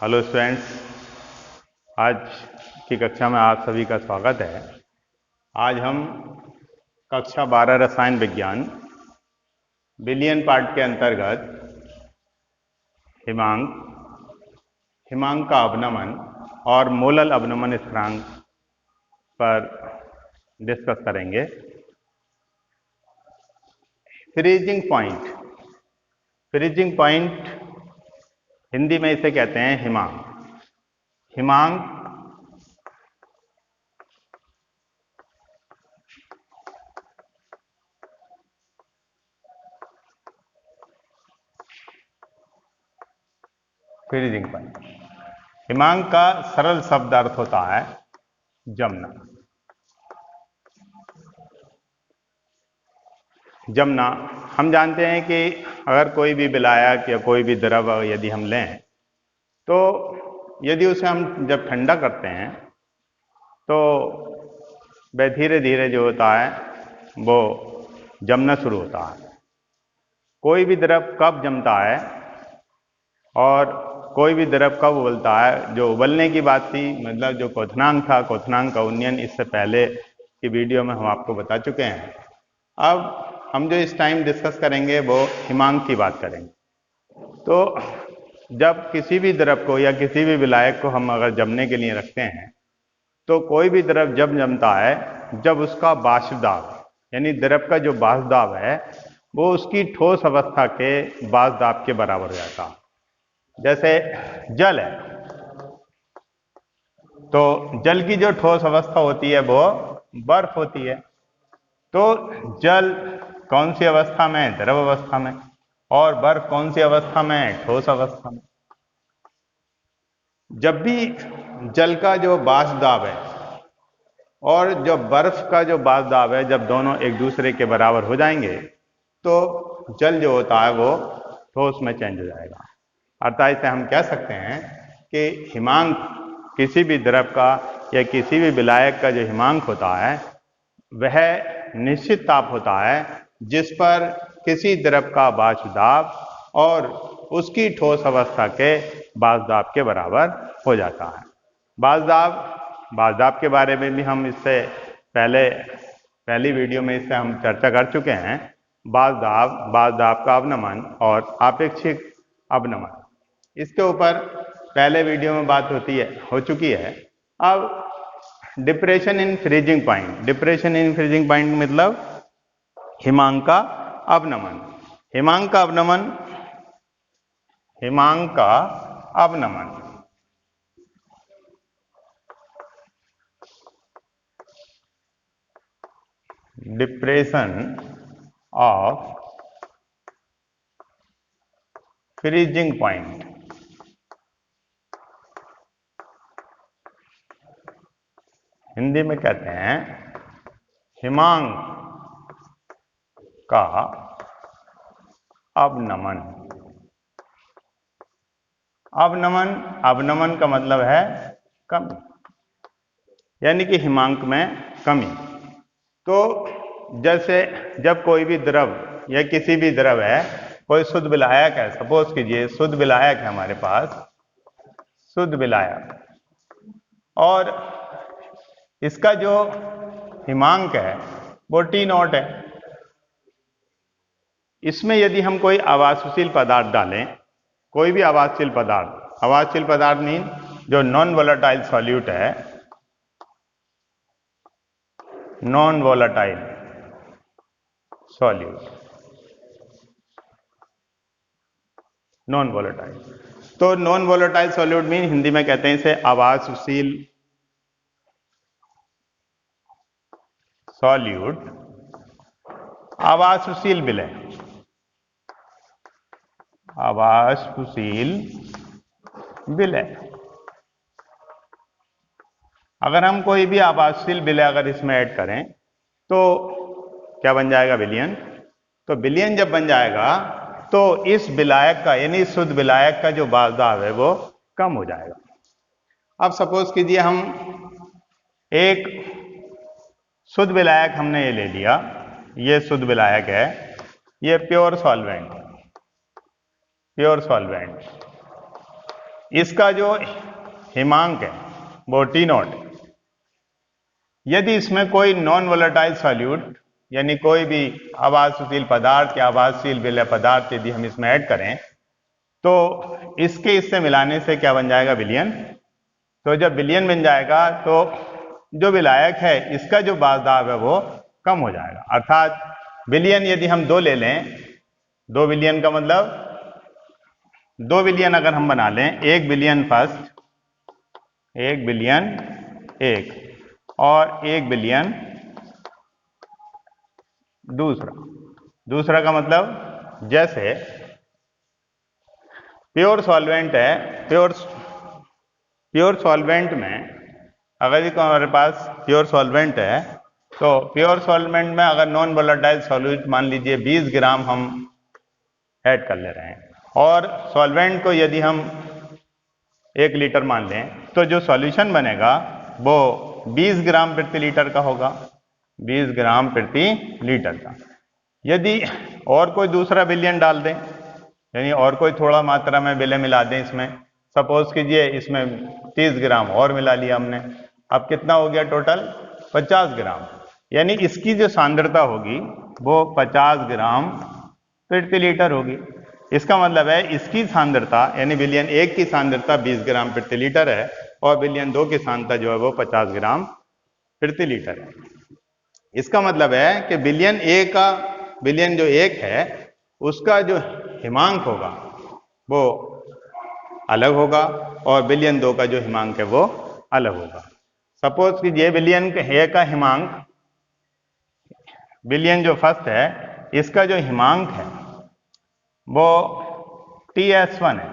Hello students, आज की कक्षा में आप सभी का स्वागत है। आज हम कक्षा 12 रसायन विज्ञान विलयन पार्ट के अंतर्गत हिमांक, हिमांक का अवनमन और मोलल अवनमन स्थिरांक पर डिस्कस करेंगे। Freezing point, freezing point Hindi में इसे कहते हैं हिमांक। हिमांक फ्रीजिंग पॉइंट, हिमांक का सरल शब्द अर्थ होता है जमना। जमना, हम जानते हैं कि अगर कोई भी विलायक या कोई भी द्रव यदि हम लें तो यदि उसे हम जब ठंडा करते हैं तो वह धीरे धीरे जो होता है वो जमना शुरू होता है। कोई भी द्रव कब जमता है और कोई भी द्रव कब उबलता है, जो उबलने की बात थी, मतलब जो क्वथनांक था, क्वथनांक का उन्नयन इससे पहले की वीडियो में हम आपको बता चुके हैं। अब हम जो इस टाइम डिस्कस करेंगे वो हिमांक की बात करेंगे। तो जब किसी भी द्रव को या किसी भी विलायक को हम अगर जमने के लिए रखते हैं तो कोई भी द्रव जब जमता है जब उसका बाष्प दाब यानी द्रव का जो बाष्प दाब है वो उसकी ठोस अवस्था के बाष्प दाब के बराबर हो जाता है। जैसे जल है तो जल की जो ठोस अवस्था होती है वो बर्फ होती है। तो जल कौन सी अवस्था में? द्रव अवस्था में। और बर्फ कौन सी अवस्था में? ठोस अवस्था में। जब भी जल का जो बाष्प दाब है और जो बर्फ का जो बाष्प दाब है, जब दोनों एक दूसरे के बराबर हो जाएंगे तो जल जो होता है वो ठोस में चेंज हो जाएगा। अर्थात इसे हम कह सकते हैं कि हिमांक किसी भी द्रव का या किसी भी विलायक का जो हिमांक होता है वह निश्चित ताप होता है जिस पर किसी द्रव का बाष्प दाब और उसकी ठोस अवस्था के बाष्प दाब के बराबर हो जाता है। बाष्प दाब के बारे में भी हम इससे पहली वीडियो में इससे हम चर्चा कर चुके हैं। बाष्प दाब का अवनमन और आपेक्षिक अवनमन, इसके ऊपर पहले वीडियो में बात हो चुकी है। अब depression in freezing point, depression in freezing point मतलब हिमांक का अवनमन। हिमांक का अवनमन, हिमांक का अवनमन depression of freezing point, Hindi में कहते हैं हिमांक का अवनमन। अवनमन का मतलब है कमी, यानी कि हिमांक में कमी। तो जैसे जब कोई भी द्रव या किसी भी द्रव है, कोई शुद्ध विलायक है, सपोज कीजिए शुद्ध विलायक है हमारे पास, शुद्ध विलायक, और इसका जो हिमांक है वो T0 है। इसमें यदि हम कोई आवासशील पदार्थ डालें, कोई भी आवासशील पदार्थ मीन जो नॉन वोलेटाइल सॉल्यूट है, non volatile solute, non volatile. तो non volatile solute mean Hindi में कहते हैं इसे आवासशील सॉल्यूट, आवासशील विलय, आवासशील विलय। अगर हम कोई भी आवासशील विलय अगर इसमें ऐड करें तो क्या बन जाएगा? विलयन। तो विलयन जब बन जाएगा तो इस विलायक का यानी शुद्ध विलायक का जो बाष्प दाब है वो कम हो जाएगा। अब सपोज कीजिए हम एक शुद्ध विलायक हमने ये ले लिया, ये शुद्ध विलायक है, ये प्योर सॉल्वेंट, इसका जो हिमांक है वो टी नॉट। यदि इसमें कोई नॉन वोलेटाइल सॉल्यूट यानी कोई भी आवासशील पदार्थ या आवासशील विलय पदार्थ यदि हम इसमें ऐड करें तो इसके इससे मिलाने से क्या बन जाएगा, विलयन। तो जब विलयन बन जाएगा तो जो विलायक है इसका जो बाजदाब है वो कम हो जाएगा। अर्थात विलयन यदि हम 2 ले लें, 2 विलयन का मतलब 2 विलयन अगर हम बना लें, 1 विलयन फर्स्ट, 1 विलयन 1 और 1 विलयन दूसरा का मतलब जैसे प्योर सॉल्वेंट है, प्योर सॉल्वेंट में अगर हमारे पास प्योर सॉल्वेंट है तो प्योर सॉल्वेंट में अगर नॉन वोलेटाइल सॉल्यूट मान लीजिए 20 ग्राम हम ऐड कर ले रहे हैं और सॉल्वेंट को यदि हम 1 लीटर मान लें तो जो सॉल्यूशन बनेगा वो 20 ग्राम प्रति लीटर का होगा, 20 ग्राम प्रति लीटर का। यदि और कोई दूसरा विलयन डाल दें यानी और कोई थोड़ा मात्रा में विलय मिला दें इसमें, सपोज कीजिए इसमें 30 ग्राम और मिला लिया हमने, अब कितना हो गया टोटल 50 ग्राम, यानी इसकी जो सांद्रता होगी वो 50 ग्राम प्रति लीटर होगी। इसका मतलब है इसकी सांद्रता यानी विलयन 1 की सांद्रता 20 ग्राम प्रति लीटर है और विलयन 2 की सांद्रता जो है वो 50 ग्राम प्रति लीटर है। इसका मतलब है कि विलयन जो 1 है उसका जो हिमांक होगा वो अलग होगा और विलयन 2 का जो हिमांक है वो अलग होगा। सपोज कीजिए विलयन ए का हिमांक, विलयन जो फर्स्ट है इसका जो हिमांक है वो TS1 है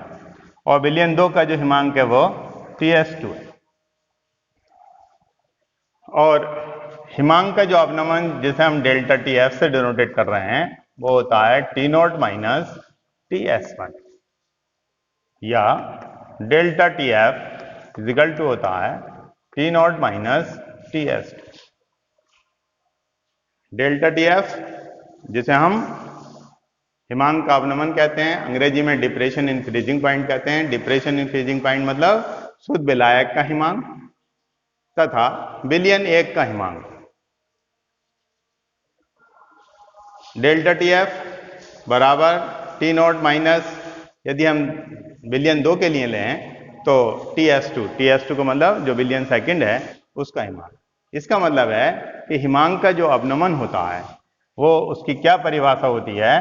और विलयन 2 का जो हिमांक है वो TS2 है। और हिमांक का जो अवनमन जिसे हम डेल्टा TF से डिनोटेट कर रहे हैं वो होता है T0 माइनस TS1 या डेल्टा TF इक्वल टू होता है T0 minus TS2। Delta TF जिसे हम हिमांक का अवनमन कहते हैं, अंग्रेजी में डिप्रेशन इन फ्रीजिंग पॉइंट कहते हैं। डिप्रेशन इन फ्रीजिंग पॉइंट मतलब शुद्ध विलायक का हिमांक तथा विलयन 1 का हिमांक। डेल्टा TF बराबर T0 माइनस, यदि हम विलयन 2 के लिए लें तो TS2 को मतलब जो विलयन सेकंड है उसका हिमांक। इसका मतलब है कि हिमांक का जो अवनमन होता है वो उसकी क्या परिभाषा होती है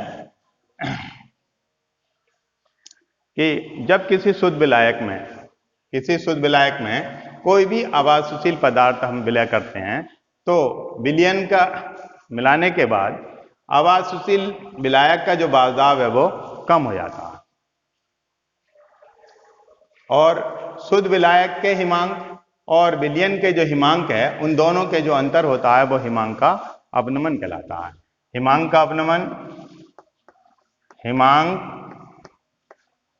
कि जब किसी शुद्ध विलायक में कोई भी आवासशील पदार्थ हम विलय करते हैं तो विलयन का मिलाने के बाद आवासशील विलायक का जो बाजदाब है वो कम हो जाता है और शुद्ध विलायक के हिमांक और विलयन के जो हिमांक है उन दोनों के जो अंतर होता है वो हिमांक का अवनमन कहलाता है। हिमांक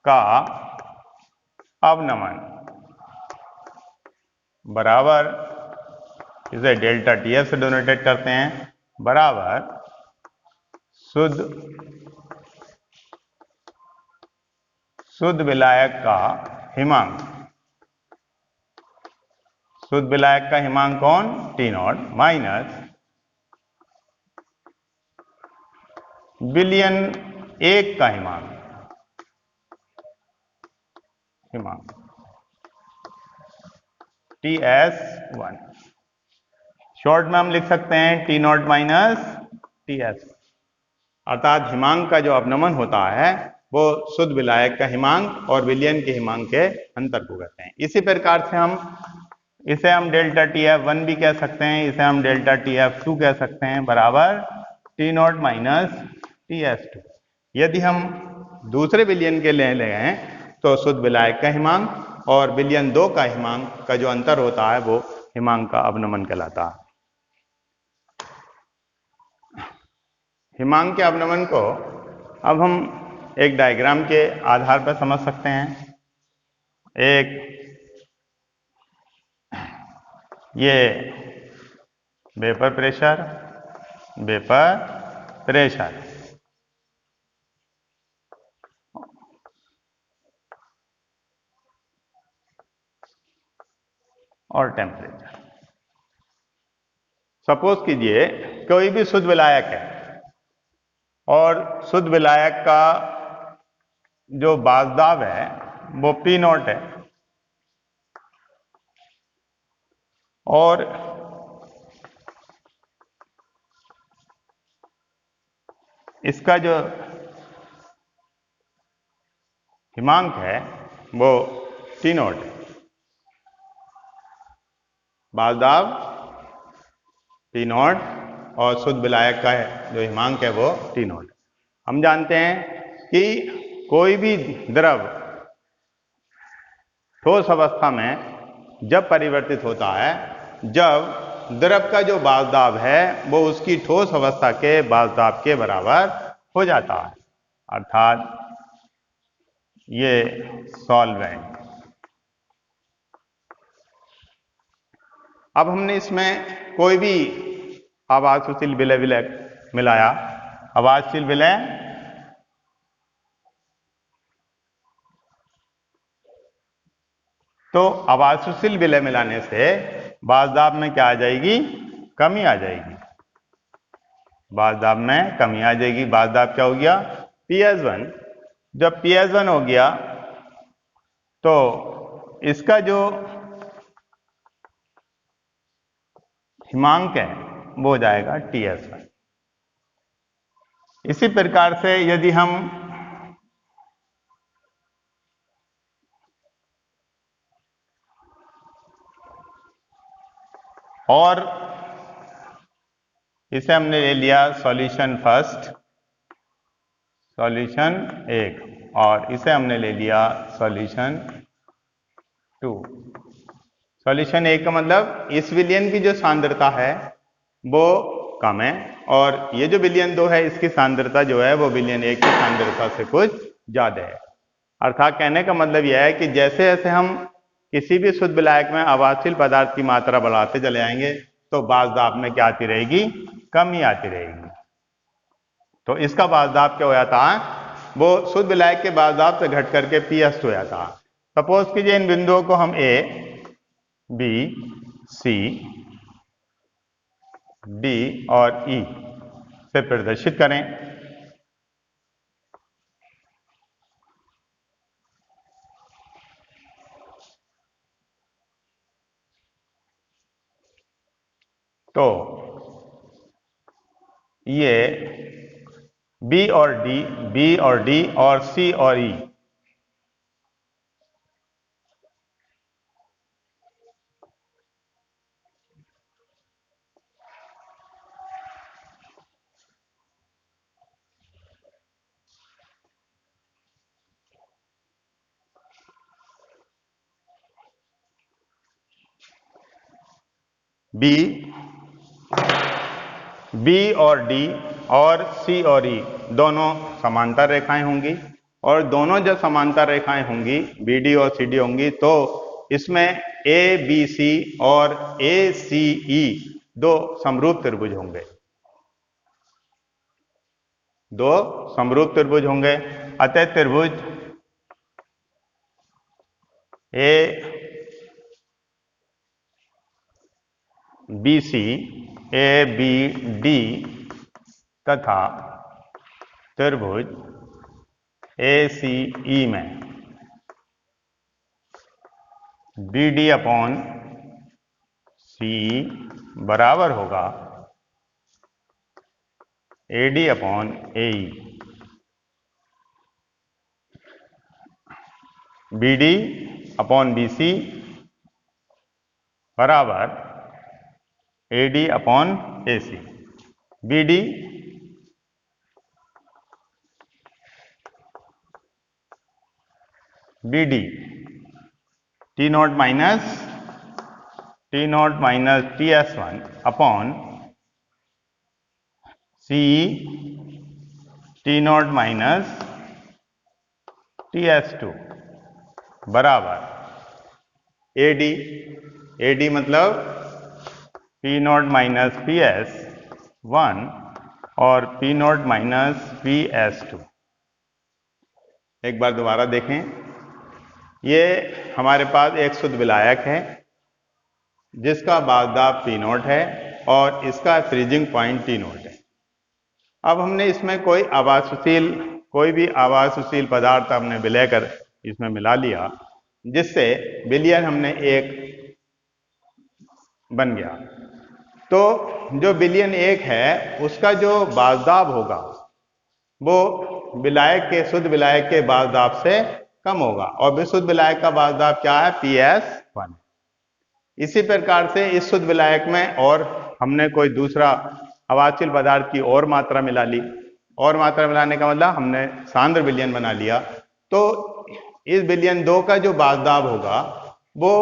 का अवनमन बराबर, इसे डेल्टा TF से डिनोटेट करते हैं, बराबर शुद्ध विलायक का हिमांक। शुद्ध विलायक का हिमांक कौन, T0 माइनस विलयन 1 का हिमांक TS1। शॉर्ट में हम लिख सकते हैं T0 माइनस TS, अर्थात हिमांक का जो अवनमन होता है वो शुद्ध विलायक का हिमांक और विलयन के हिमांक के अंतर को कहते हैं। इसी प्रकार से इसे हम डेल्टा TF1 भी कह सकते हैं, इसे हम डेल्टा TF2 कह सकते हैं, बराबर T0 माइनस TS2। यदि हम दूसरे विलयन के ले हैं तो शुद्ध विलायक का हिमांक और विलयन 2 का हिमांक का जो अंतर होता है वो हिमांक का अवनमन कहलाता है। हिमांक के अवनमन को अब हम एक डायग्राम के आधार पर समझ सकते हैं। ये वेपर प्रेशर और टेम्परेचर। सपोज कीजिए कोई भी शुद्ध विलायक है और शुद्ध विलायक का जो बाजदाब है वो P0 है और इसका जो हिमांक है वो T0 है। बाजदाब T0 और शुद्ध विलायक का जो हिमांक है वो T0। हम जानते हैं कि कोई भी द्रव ठोस अवस्था में जब परिवर्तित होता है, जब द्रव का जो बाजदाब है वो उसकी ठोस अवस्था के बाजदाब के बराबर हो जाता है, अर्थात ये सॉल्वेंट। अब हमने इसमें कोई भी आवाज़शील विलय मिलाया, आवाज़शील विलय तो आवाज़शील विलय मिलाने से बाजदाब में क्या आ जाएगी? कमी आ जाएगी। बाजदाब में कमी आ जाएगी। बाजदाब क्या हो गया? PS1। जब PS1 हो गया तो इसका जो हिमांक है वो हो जाएगा TS1। इसी प्रकार से यदि हम और इसे हमने ले लिया सॉल्यूशन फर्स्ट, सॉल्यूशन 1, और इसे हमने ले लिया सॉल्यूशन 2। सॉल्यूशन 1 का मतलब इस विलयन की जो सांद्रता है वो कम है और ये जो विलयन 2 है इसकी सांद्रता जो है वो विलयन 1 की सांद्रता से कुछ ज्यादा है। अर्थात कहने का मतलब यह है कि जैसे जैसे हम किसी भी शुद्ध विलायक में आवाज़शील पदार्थ की मात्रा बढ़ाते चले आएंगे तो बाजदाब में क्या आती रहेगी? कमी आती रहेगी। तो इसका बाजदाब क्या हो जाता है? वो शुद्ध विलायक के बाजदाब से घट करके PS हो जाता है। सपोज कीजिए इन बिंदुओं को हम A, B, C, D और E से प्रदर्शित करें। तो ये B और D और C और E B और D और C और E दोनों समांतर रेखाएं होंगी और दोनों जब समांतर रेखाएं होंगी BD और CD होंगी तो इसमें ABC और ACE दो समरूप त्रिभुज होंगे, दो समरूप त्रिभुज होंगे। अतः त्रिभुज ABC, ABD तथा त्रिभुज ACE में BD अपॉन CE बराबर होगा AD upon AE। BD upon BC बराबर AD upon AC। BD T0 minus TS1 upon CE T0 minus TS2 बराबर AD मतलब P0 माइनस PS1 और P0 माइनस PS2। एक बार दोबारा देखें, ये हमारे पास एक शुद्ध विलायक है जिसका बाज़दाब P0 है और इसका फ्रीजिंग पॉइंट T0 है। अब हमने इसमें कोई भी आवासशील पदार्थ हमने विलय कर इसमें मिला लिया, जिससे विलयन हमने एक बन गया। तो जो विलयन एक है उसका जो बाज़दाब होगा वो शुद्ध विलायक के बाज़दाब से कम होगा, और विशुद्ध विलायक का बाज़दाब क्या है? PS1। इसी प्रकार से इस शुद्ध विलायक में और हमने कोई दूसरा अवांछित पदार्थ की और मात्रा मिला ली, और मात्रा मिलाने का मतलब हमने सांद्र विलयन बना लिया। तो इस विलयन 2 का जो बाज़दाब होगा वो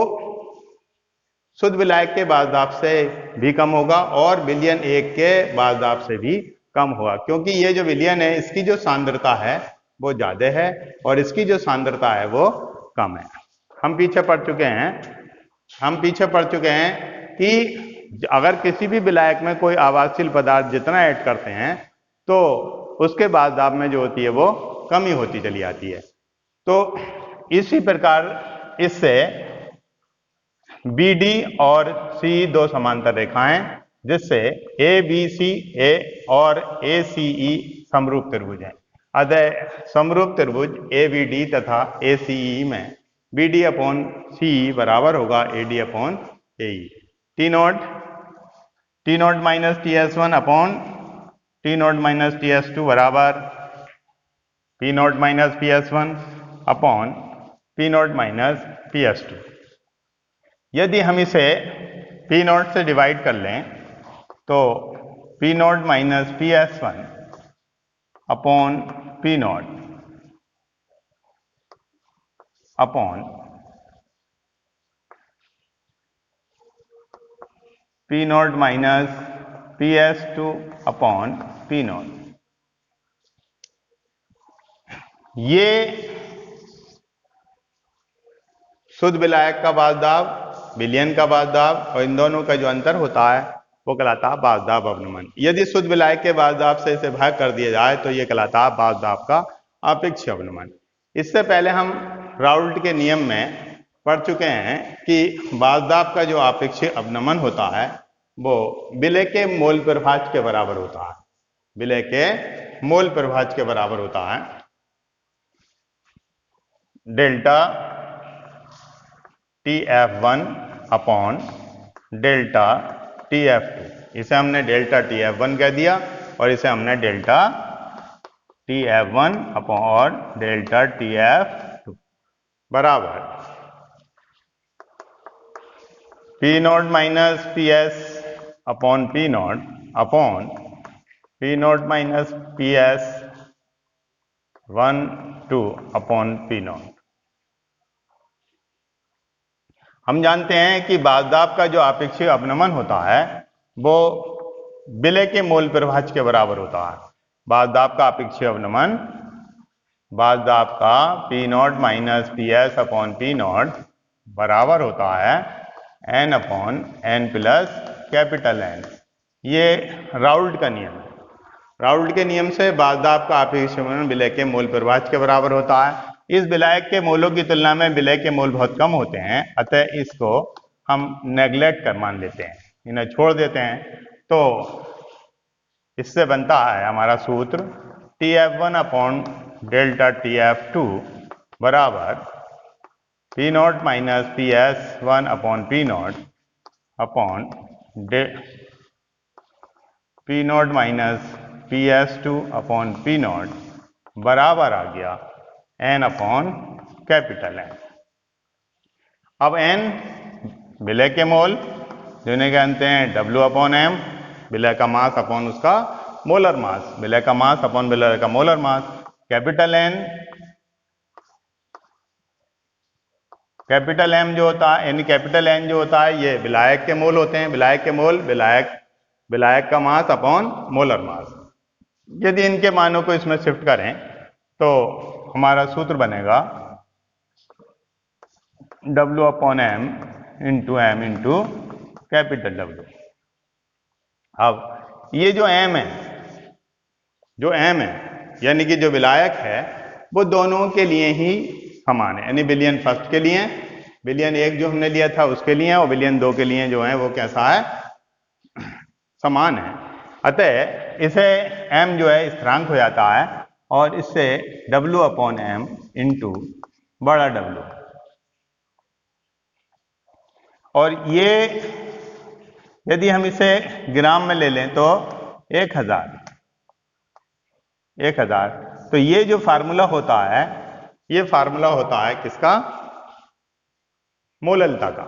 शुद्ध विलायक के बाज़दाब से भी कम होगा और विलयन 1 के बाज़दाब से भी कम होगा, क्योंकि ये जो विलयन है इसकी जो सांद्रता है वो ज्यादा है और इसकी जो सांद्रता है वो कम है। हम पीछे पढ़ चुके हैं कि अगर किसी भी विलायक में कोई आवासशील पदार्थ जितना ऐड करते हैं तो उसके बाज़दाब में जो होती है वो कमी होती चली आती है। तो इसी प्रकार इससे BD और C 2 समांतर रेखाएं, जिससे ABC और ACE समरूप त्रिभुज हैं। अतः समरूप त्रिभुज ABD तथा ACE में BD अपॉन CE बराबर होगा AD upon AE। T0 minus TS1 upon T0 minus TS2 बराबर P0 minus PS1 upon P0 minus PS2। यदि हम इसे P0 से डिवाइड कर लें तो P0 minus PS1 upon P0 upon P0 minus PS2 upon P0। ये शुद्ध विलायक का बाज़दाब, विलयन का बाज़दाब और इन दोनों का जो अंतर होता है वो कहलाता है बाज़दाब अवनमन। यदि शुद्ध विलायक के बाज़दाब से इसे भाग कर दिया जाए तो ये कहलाता है बाज़दाब का आपेक्षिक अवनमन। इससे पहले हम राउल्ट के नियम में पढ़ चुके हैं कि बाज़दाब का जो आपेक्षिक अवनमन होता है वो विलय के मोल प्रभाज के बराबर होता है। विलय के मोल प्रभाज के बराबर होता है delta TF1 upon delta TF2। इसे हमने डेल्टा TF1 कह दिया और इसे हमने delta TF1 upon delta TF2 बराबर P0 minus PS upon P0 upon P0 minus PS 1 2 upon P0। हम जानते हैं कि बाज़दाब का जो आपेक्षिक अवनमन होता है वो विलय के मोल प्रभाज के बराबर होता है। बाज़दाब का आपेक्षिक अवनमन बाज़दाब का P0 minus PS upon P0 बराबर होता है N upon N plus capital N। ये राउल्ट का नियम है। राउल्ट के नियम से बाज़दाब का आपेक्षिक अवनमन विलय के मोल प्रभाज के बराबर होता है। इस विलायक के मोलों की तुलना में विलय के मोल बहुत कम होते हैं, अतः इसको हम नेग्लेक्ट कर मान लेते हैं, इन्हें छोड़ देते हैं। तो इससे बनता है हमारा सूत्र TF1 अपॉन डेल्टा TF2 बराबर P0 minus PS1 upon P0 upon P0 minus PS2 upon P0 बराबर आ गया N अपॉन कैपिटल N। अब N विलय के मोल जिन्हें कहते हैं W अपॉन M, विलय का मास अपॉन उसका मोलर मास, विलय का मास अपॉन विलय का मोलर मास। कैपिटल M जो होता है, यानी कैपिटल N जो होता है ये विलायक के मोल होते हैं। विलायक के मोल विलायक का मास अपॉन मोलर मास। यदि इनके मानों को इसमें शिफ्ट करें तो हमारा सूत्र बनेगा W upon M into capital W। अब ये जो M है यानी कि जो विलायक है वो दोनों के लिए ही समान है, यानी विलयन फर्स्ट के लिए विलयन 1 जो हमने लिया था उसके लिए और विलयन 2 के लिए जो है वो कैसा है, समान है। अतः इसे m जो है स्थिरांक हो जाता है और इससे W/m इंटू बड़ा W, और ये यदि हम इसे ग्राम में ले लें तो 1000। तो ये जो फार्मूला होता है, ये फार्मूला होता है किसका, मोललता का।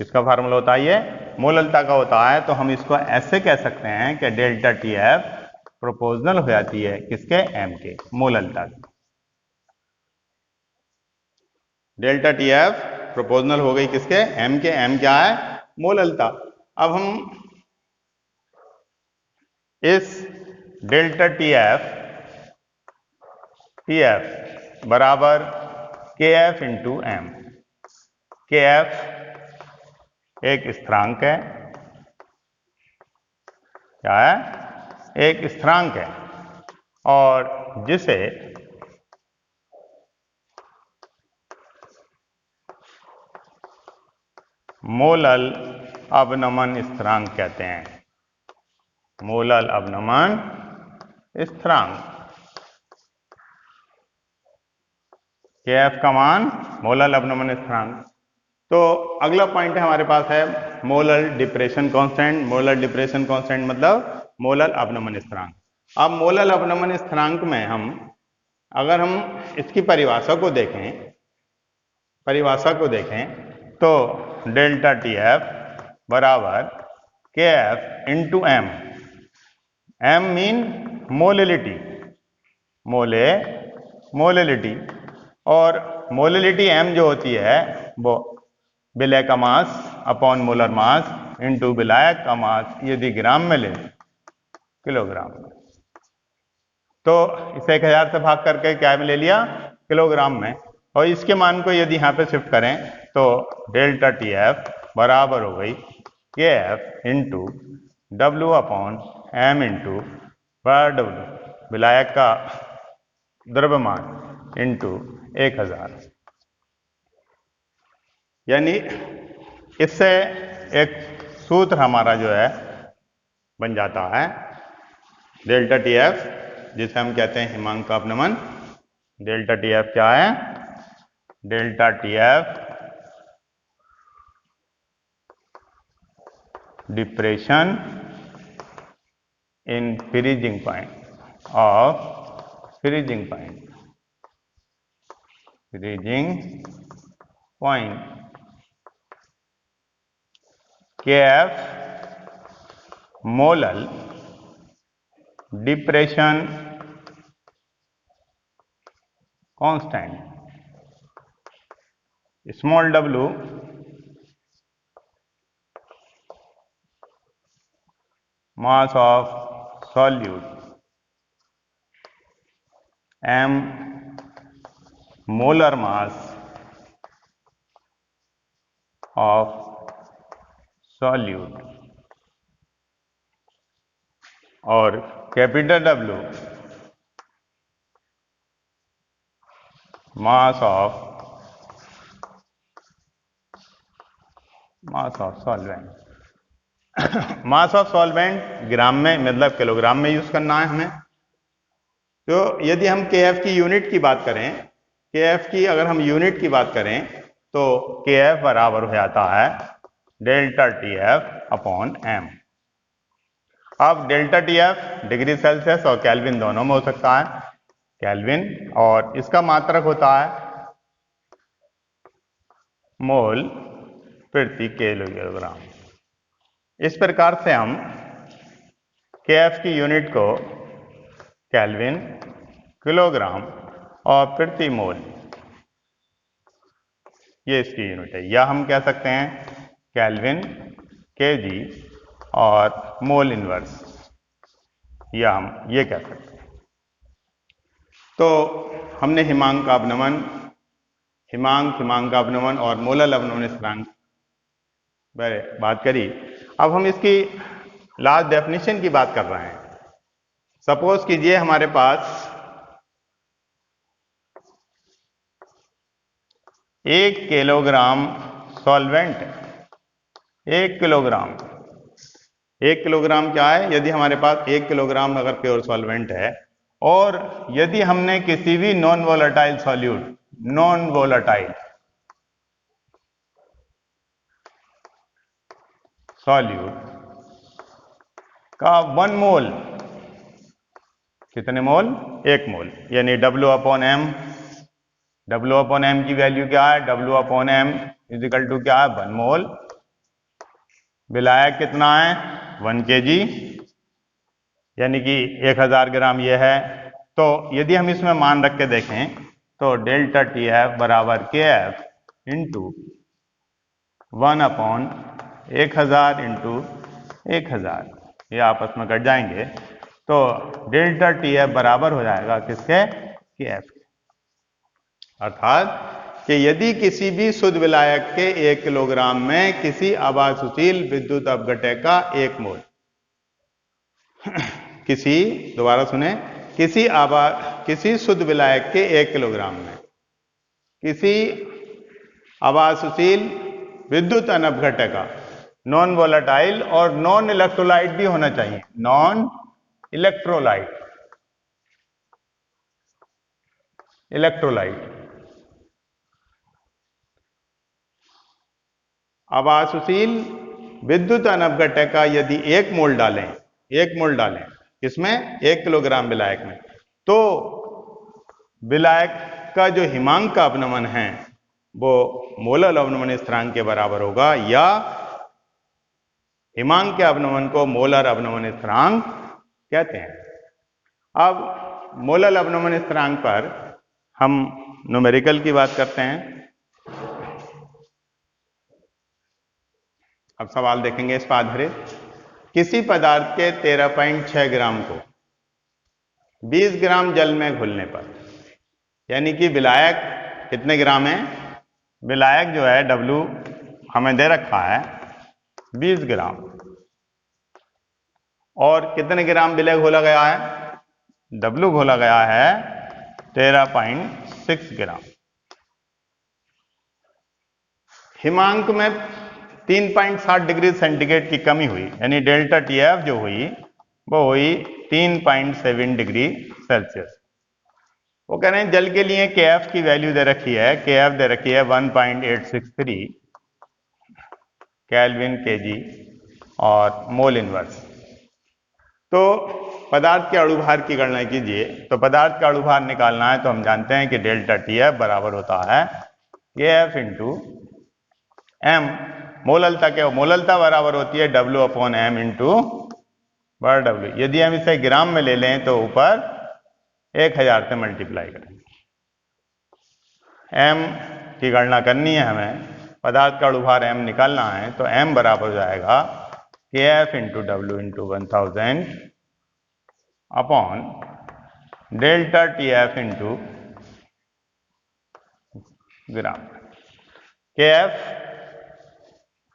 किसका फार्मूला होता है, ये मोललता का होता है। तो हम इसको ऐसे कह सकते हैं कि डेल्टा टी एफ प्रोपोर्शनल हो जाती है किसके, एम के, मोललता की। डेल्टा टी एफ प्रोपोर्शनल हो गई किसके, एम के। एम क्या है, मोललता। अब हम इस डेल्टा टी एफ बराबर के एफ इंटू एम। के एफ एक स्थिरांक है, क्या है, एक स्थिरांक है, और जिसे मोलल अवनमन स्थिरांक कहते हैं। मोलल अवनमन स्थिरांक, के एफ का मान मोलल अवनमन स्थिरांक। तो अगला पॉइंट है हमारे पास है molal depression constant. Molal depression constant मतलब मोलल अवनमन स्थिरांक। अब मोलल अवनमन स्थिरांक में अगर हम इसकी परिभाषा को देखें तो डेल्टा टी एफ बराबर K F into M. M mean molality, molality, और मोलिलिटी एम जो होती है वो विलय का mass upon molar mass into विलायक का मास, यदि ग्राम में ले किलोग्राम में, तो इसे 1000 से भाग करके क्या में ले लिया, किलोग्राम में। और इसके मान को यदि यहाँ पे शिफ्ट करें तो डेल्टा टी एफ बराबर हो गई K F into W upon M into बड़ा डब्ल्यू, विलायक का द्रव्यमान इंटू 1000। यानी इससे एक सूत्र हमारा जो है बन जाता है डेल्टा टी एफ, जिसे हम कहते हैं हिमांक का अपनमन। डेल्टा टी एफ क्या है, delta T F depression in freezing point of freezing point. K F molal depression constant, small W mass of solute, m molar mass of solute, और capital W mass of solvent। Mass of solvent gram में मतलब kilogram में use करना है हमें। तो यदि हम केएफ की यूनिट की बात करें, केएफ की अगर हम यूनिट की बात करें तो केएफ बराबर हो जाता है delta T F upon M. अब delta T F degree Celsius और केल्विन दोनों में हो सकता है, केल्विन, और इसका मात्रक होता है मोल प्रति किलोग्राम। इस प्रकार से हम केएफ की यूनिट को केल्विन, किलोग्राम और प्रति मोल, ये इसकी यूनिट है। या हम कह सकते हैं केल्विन, केजी और मोल इनवर्स, या हम ये कह सकते हैं। तो हमने हिमांक का अपनमन, हिमांक का अपनमन और मोलल अवनमन स्थिरांक बात करी। अब हम इसकी लास्ट डेफिनेशन की बात कर रहे हैं। सपोज कीजिए हमारे पास 1 किलोग्राम सॉल्वेंट, 1 किलोग्राम, 1 किलोग्राम क्या है? यदि हमारे पास 1 किलोग्राम अगर प्योर सॉल्वेंट है और यदि हमने किसी भी non volatile solute, non volatile solute का 1 मोल, कितने मोल? 1 मोल, यानी W/M, W/M की वैल्यू क्या है? W/M इजिकल टू क्या है? 1 मोल। विलायक कितना है? 1 kg, यानी कि 1000 ग्राम ये है। तो यदि हम इसमें मान रख के देखें तो डेल्टा TF बराबर KF इंटू 1/1000 इंटू 1000, ये आपस में कट जाएंगे। तो डेल्टा TF बराबर हो जाएगा किसके? KF के। अर्थात कि यदि किसी भी शुद्ध विलायक के 1 किलोग्राम में किसी आवासशील विद्युत अपघटय का 1 मोल, दोबारा सुने, किसी शुद्ध विलायक के 1 किलोग्राम में किसी आवासशील विद्युत अनपघटय का, नॉन वोलेटाइल और नॉन इलेक्ट्रोलाइट भी होना चाहिए, नॉन इलेक्ट्रोलाइट, आवासशील विद्युत अनपघटय का यदि 1 मोल डालें, 1 मोल डालें इसमें 1 किलोग्राम विलायक में, तो विलायक का जो हिमांक का अवनमन है वो मोलर अवनमन स्थिरांक के बराबर होगा, या हिमांक के अवनमन को मोलर अवनमन स्थिरांक कहते हैं। अब मोलर अवनमन स्थिरांक पर हम न्यूमेरिकल की बात करते हैं। अब सवाल देखेंगे इस पर आधारित। किसी पदार्थ के 13.6 ग्राम को 20 ग्राम जल में घुलने पर, यानी कि विलायक कितने ग्राम है? विलायक जो है W हमें दे रखा है 20 ग्राम, और कितने ग्राम विलय घोला गया है? W घोला गया है 13.6 ग्राम। हिमांक में 3.7 डिग्री सेंटीग्रेड की कमी हुई, यानी डेल्टा TF जो हुई वो हुई 3.7 डिग्री सेल्सियस। वो कह रहे हैं जल के लिए KF की वैल्यू दे रखी है, KF दे रखी है 1.863 केल्विन kg और मोल इनवर्स। तो पदार्थ के अणुभार की गणना कीजिए। तो पदार्थ का अणुभार निकालना है तो हम जानते हैं कि डेल्टा TF बराबर होता है KF इंटू M। मोललता क्या? मोललता बराबर होती है W/M इंटू W। यदि हम इसे ग्राम में ले लें तो ऊपर 1000 से मल्टीप्लाई करेंगे। M की गणना करनी है हमें, पदार्थ का अणुभार M निकालना है, तो M बराबर हो जाएगा KF into W into 1000 upon delta TF into gram. KF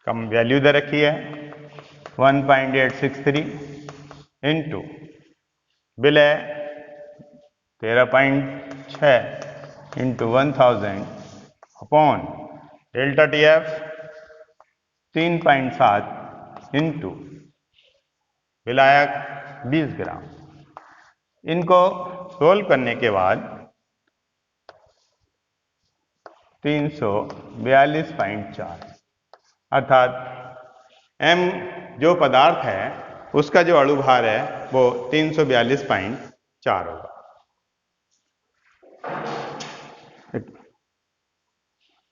कम वैल्यू दे रखी है 1.863 इंटू विलय 13.6 into 1000 upon delta TF 3.7 into विलायक 20 ग्राम। इनको सोल्व करने के बाद 342.4, अर्थात M जो पदार्थ है उसका जो अणुभार है वो 342.4 होगा।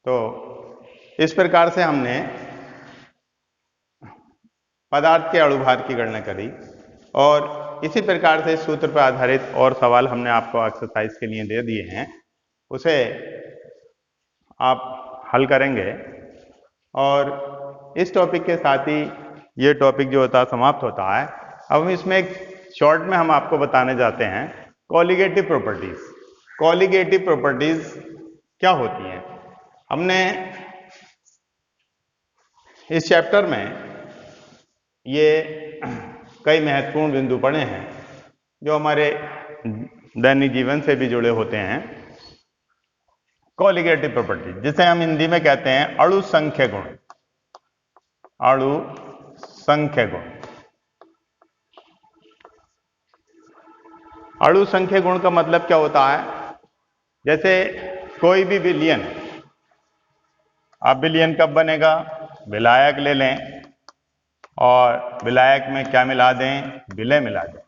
तो इस प्रकार से हमने पदार्थ के अणुभार की गणना करी, और इसी प्रकार से सूत्र पर आधारित और सवाल हमने आपको एक्सरसाइज के लिए दे दिए हैं, उसे आप हल करेंगे। और इस टॉपिक के साथ ही ये टॉपिक जो होता है समाप्त होता है। अब हम इसमें एक शॉर्ट में हम आपको बताने जाते हैं कॉलिगेटिव प्रॉपर्टीज। कॉलिगेटिव प्रॉपर्टीज क्या होती हैं? हमने इस चैप्टर में ये कई महत्वपूर्ण बिंदु पढ़े हैं जो हमारे दैनिक जीवन से भी जुड़े होते हैं। कोलिगेटिव प्रॉपर्टी, जिसे हम हिंदी में कहते हैं अणु संख्य गुण। अणु संख्य गुण। अणु संख्य गुण का मतलब क्या होता है? जैसे कोई भी विलयन, अब विलयन कब बनेगा? विलायक ले लें और विलायक में क्या मिला दें? विलय मिला दें,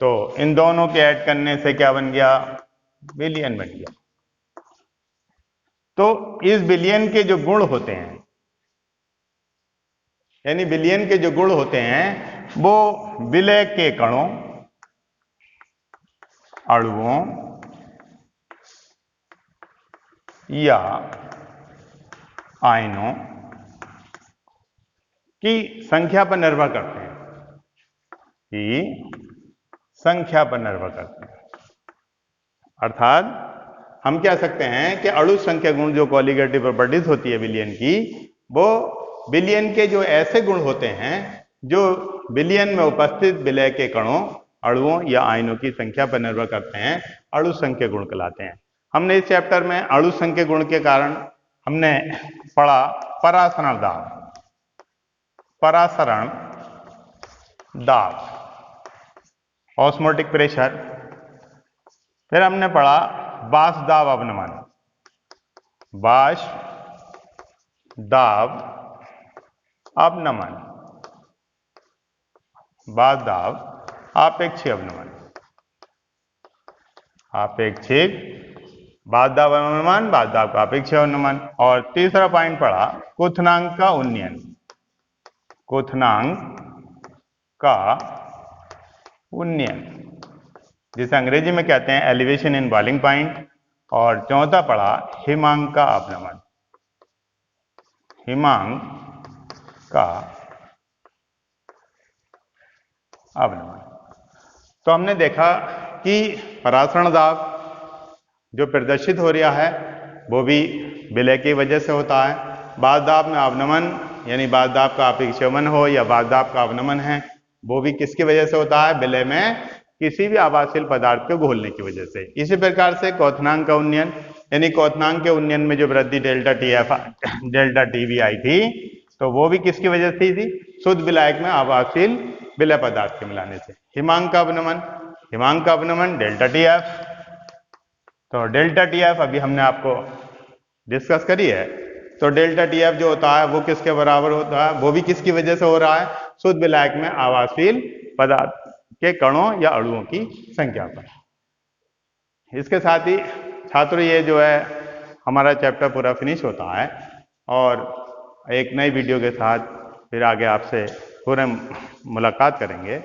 तो इन दोनों के ऐड करने से क्या बन गया? विलयन बन गया। तो इस विलयन के जो गुण होते हैं, यानी विलयन के जो गुण होते हैं वो विलय के कणों, अणुओं या आयनों की संख्या पर निर्भर करते हैं, कि संख्या पर निर्भर करते हैं। अर्थात हम कह सकते हैं कि अणु संख्या गुण जो कोलिगेटिव प्रॉपर्टीज होती है विलयन की, वो विलयन के जो ऐसे गुण होते हैं जो विलयन में उपस्थित विलय के कणों, अणुओं या आयनों की संख्या पर निर्भर करते हैं, अणु संख्या गुण कहलाते हैं। हमने इस चैप्टर में अणु संख्या गुण के कारण हमने पढ़ा परासरण दाब, परासरण दाब, ऑस्मोटिक प्रेशर। फिर हमने पढ़ा वाष्प दाब अवनमन, वाष्प दाब अवनमन, वाष्प दाब आपेक्षिक अवनमन, आपेक्षिक वाष्प दाब अवनमन, वाष्प दाब का आपेक्षिक अवनमन। और तीसरा पॉइंट पढ़ा क्वथनांक का उन्नयन, क्वथनांक का उन्नयन, जिसे अंग्रेजी में कहते हैं एलिवेशन इन बॉइलिंग पॉइंट। और चौथा पढ़ा हिमांक का अवनमन, हिमांक का अवनमन। तो हमने देखा कि परासरण दाब जो प्रदर्शित हो रहा है वो भी विलय की वजह से होता है। वाष्प दाब में अवनमन, यानी वाष्प दाब का आपेक्षिक अवनमन हो या वाष्प दाब का अवनमन है, वो भी किसकी वजह से होता है? विलय में किसी भी आवासीय पदार्थ को घोलने की वजह से। इसी प्रकार से क्वथनांक का उन्नयन, यानी क्वथनांक के उन्नयन में जो वृद्धि डेल्टा TF डेल्टा TV आई थी, तो वो भी किसकी वजह से थी? शुद्ध विलायक में आवासीय विलय पदार्थ के मिलाने से। हिमांक का अवनमन, हिमांक का अवनमन डेल्टा TF। तो डेल्टा TF अभी हमने आपको डिस्कस करी है। तो डेल्टा TF जो होता है वो किसके बराबर होता है? वो भी किसकी वजह से हो रहा है? शुद्ध विलायक में आवासीय पदार्थ के कणों या अणुओं की संख्या पर। इसके साथ ही छात्र ये जो है हमारा चैप्टर पूरा फिनिश होता है, और एक नई वीडियो के साथ फिर आगे आपसे पूरे मुलाकात करेंगे।